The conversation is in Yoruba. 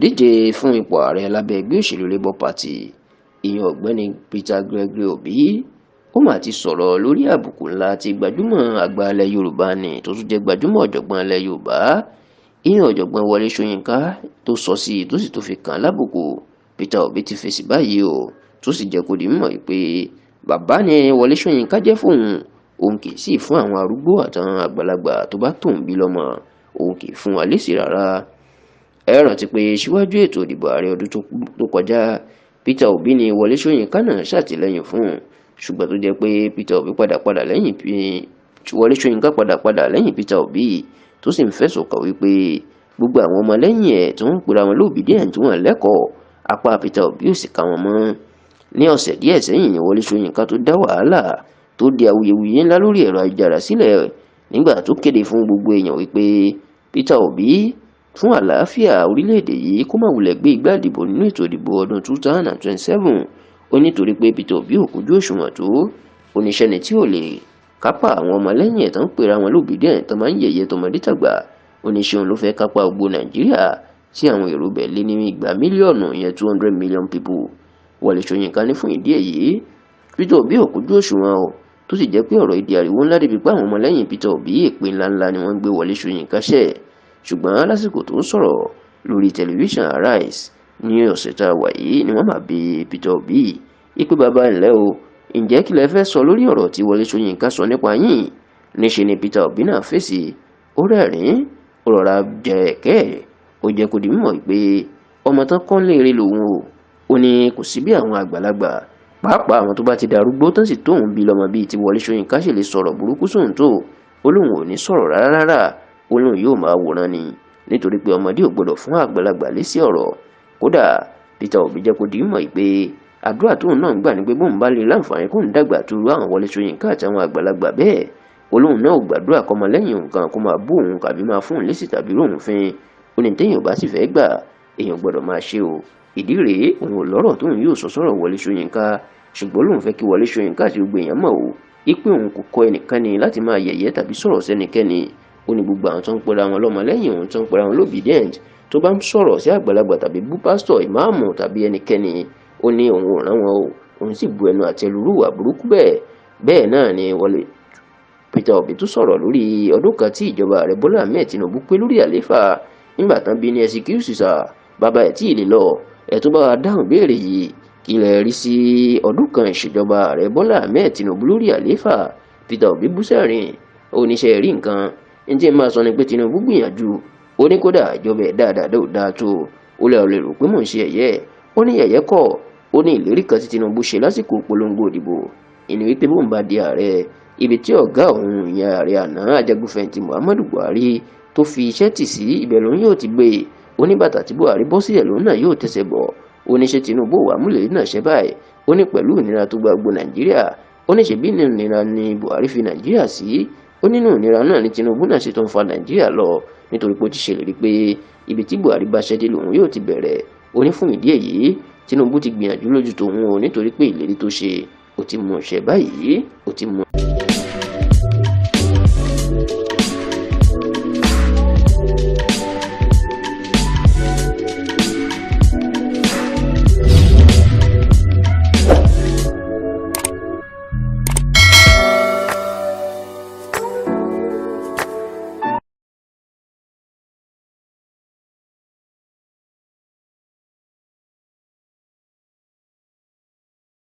olùdíje fún ipò ààrẹ lábẹ́ ẹgbẹ́ òṣèlú Labour Party ìyẹn ọ̀gbẹ́ni Peter Gregory Obi ó mà ti sọ̀rọ̀ lórí àbùkù ńlá tí gbajúmọ̀ àgbà ilẹ̀ Yorùbá ni tó tún jẹ́ gbajúmọ̀ ọ̀jọ̀gbọ́n ilẹ̀ Yorùbá ìyẹn ọ̀jọ̀gbọ́n Wọlé Ṣóyínká tó sọ sí tó sì tó fi kàn án lábùkù. Peter Obi ti fèsì báyìí o tó sì jẹ́ kó di mímọ̀ pé bàbá ni Wọlé Ṣóyínká jẹ́ fóun, òun kì í sì fún àwọn arúgbó àtàwọn àgbàlagbà tó bá tóun bí lọ́mọ, òun kì í fún wa lésì rárá. Ẹ rántí pé síwájú ètò ìdìbò ààrẹ ọdún tó kọjá Peter Obi ni Wọlé Ṣóyínká náà ṣàtìlẹ́yìn fún, ṣùgbọ́n tó jẹ́ pé Peter Obi Wọlé Ṣóyínká padà lẹ́yìn Peter Obi tó sì ń fẹ̀sùn kàn wípé gbogbo àwọn ọmọlẹ́yìn ẹ̀ tó ń pera wọn lóbìdíẹ̀ tí wọ́n lẹ́kọ̀ọ́ apá Peter Obi ò sì ká wọn mọ́. Ní ọ̀sẹ̀ díẹ̀ sẹ́yìn ni Wọlé Ṣóyínká tó dá wàhálà tó di awuyewuye ńlá lórí ẹ̀rọ ayélujára sílẹ̀ nígbà tó kéde fún gbogbo èèyàn wípé Peter Obi fún àlàáfíà orílẹ̀-èdè yìí kó má wulẹ̀ gbé igbá ìdìbò nínú ètò ìdìbò ọdún 2027 ó nítorí pé Peter Obi ò kújú òṣùwọ̀n tó oníṣẹ́ni tí ò lè kápá àwọn ọmọlẹ́yìn ẹ̀ tó ń pera wọn lóbìdíẹ̀ tó máa ń yẹ̀yẹ́ tọmọdé tàgbà oníṣẹ́ òun ló fẹ́ kápá gbogbo Nàìjíríà tí àwọn èrò bẹ̀ lé ní igba mílíọ̀nù ìyẹn 200 million people. Wọlé Ṣóyínká ní fún ìdí èyí Peter Obi ò kújú òṣùwọ̀n o tó sì jẹ́ pé ọ̀rọ̀ ìdí ariwo ńlá débi pé àwọn ọmọlẹ́yìn Peter Obi èpè ńláńlá ni wọ́n gbé Wọlé Ṣóyínká ṣẹ̀. Ṣùgbọ́n lásìkò tó ń sọ̀rọ̀ lórí tẹlifíṣàn Arise ní ọ̀sẹ̀ tá a wà yìí ni wọ́n máa bi Peter Obi ìpè bàbá ńlẹ́ o ǹjẹ́ kí lẹ fẹ́ sọ lórí ọ̀rọ̀ tí Wọlé Ṣóyínká sọ nípa yín. Níṣe ni Peter Obi náà fèsì ó rẹ́rìn-ín ó rọra jẹ ẹ̀kẹ́ ó jẹ́ kó di mímọ̀ pé ọmọ tán kọ́ léèrè lòun o ó ní kò sí bí àwọn àgbàlagbà pàápàá àwọn tó bá ti darúgbó tán sì tóun bí lọ́mọ bíi ti Wọlé Ṣóyínká ṣe lè sọ̀rọ̀ burúkú sóhun tó ó lóun ò ní sọ̀rọ̀ rárá ó lóun yóò máa wòran ni nítorí pé ọmọdé ò gbọdọ̀ fún àgbàlagbà lésì ọ̀rọ̀. Kódà Peter Obi jẹ́ kó di mímọ̀ pé àdúrà tóun náà ń gbà ní pé bóun bá lè láǹfààní kóun dàgbà tó àwọn Wọlé Ṣóyínká àtàwọn àgbàlagbà bẹ́ẹ̀ olóhùn náà ò gbàdúrà kọmọlẹ́yìn nǹkan kó máa bú òun tàbí máa fún òun lésì tàbí róhùn fín ó ní téèyàn bá sì fẹ́ gbà èèyàn gbọ́dọ̀ máa ṣe o. Ìdí rèé òun ò lọ́rọ̀ tóun yóò sọ sọ́rọ̀ Wọlé Ṣóyínká ṣùgbọ́n lóun fẹ́ kí Wọlé Ṣóyínká àti gbogbo èèyàn mọ̀ o ipe òun kò kọ́ ẹnikẹ́ni láti máa yẹ̀yẹ́ tàbí sọ̀rọ̀ sẹ́nikẹ́ni. Ó ní gbogbo àwọn tó ń pera wọn lọ́mọ lẹ́yìn òun tó ń pera wọn lóbìdíẹ̀ǹt tó bá ń sọ̀rọ̀ sí àgbàlagbà tàbí bú pásítọ̀ ìmáàmù tàbí ẹnikẹ́ni ó ní òun ò rán wọn o òun sì bu ẹnu àtẹ́lu rúwà burúkú bẹ́ẹ̀ náà ni Peter Obi tún sọ̀rọ̀ lórí ọdún kan tí ìjọba ààrẹ Bọ́lá Ahmed Tinubu pé lórí àlééfà nígbà tán bí ní ẹsikúùsì sà bàbá ẹ̀ tí ì lè lọ ẹ̀ tó bá wa dáhùn béèrè yìí kí lẹ rí sí ọdún kan ìṣèjọba ààrẹ Bọ́lá Ahmed Tinubu lórí àlééfà. Peter Obi bú sẹ́rìn oníṣẹ́ rí nǹkan ní tí máa sọ ni pé Tinubu gbìyànjú ó ní kódà ìjọba ẹ̀ dáadáa dáa tó ó lè rò pé mò ń ṣe ẹ̀yẹ́ ó ní ẹ̀yẹ́ kọ́ ó ní ìlérí kan tí Tinubu ṣe lásìkò polongo ìdìbò ìní wípé bóun bá di ààrẹ ibi tí ọ̀gá òun ìyẹn ààrẹ àná ajagunfẹ̀yìntì Muhammadu Buhari tó fi iṣẹ́ tì sí ibẹ̀ lòun yóò ti gbé oníbàtà tí Buhari bọ́ sílẹ̀ lòun náà yóò tẹ̀sẹ̀ bọ̀ oníṣẹ́ Tinubu wà múlẹ̀ náà ṣẹ́ báyìí ó ní pẹ̀lú ìnira tó gba gbogbo Nàìjíríà ó ní ṣe bí ìnira ni Buhari fi Nàìjíríà sí ó nínú ìnira náà ni Tinubu náà ṣe tó ń fa Nàìjíríà lọ nítorí pé ó ti ṣèlérí pé ibi tí Buhari bá ṣẹ́ dé lòun yóò ti bẹ̀rẹ̀ ó ní fún ìdí èyí Tinubu ti gbìyànjú lójú tòun o nítorí pé ìlérí tó ṣe ó ti mú ṣẹ báyìí ó ti mú